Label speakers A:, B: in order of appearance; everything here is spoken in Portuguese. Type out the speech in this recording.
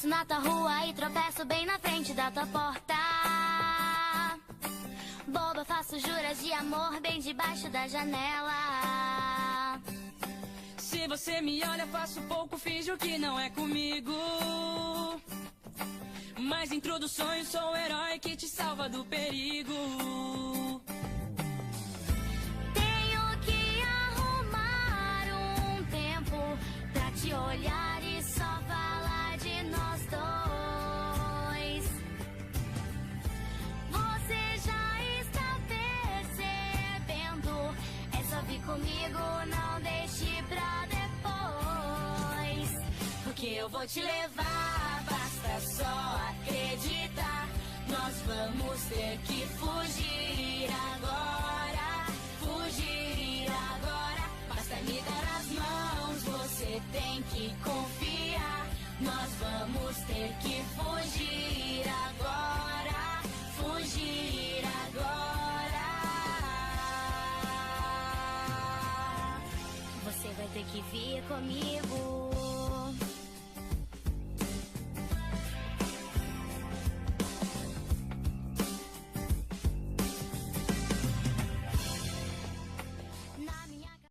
A: Passo na tua rua e tropeço bem na frente da tua porta. Boba, faço juras de amor bem debaixo da janela.
B: Se você me olha, faço pouco, finjo que não é comigo. Mas dentro do sonho sou o herói que te salva do perigo.
A: Tenho que arrumar um tempo pra te olhar e só falar de nós dois. Você já está percebendo? É só vir comigo, não deixe pra depois. Porque eu vou te levar, basta só acreditar. Nós vamos ter que fugir agora, fugir agora. Basta me dar as mãos, você tem que confiar. Nós vamos ter que fugir agora, fugir agora. Você vai ter que vir comigo.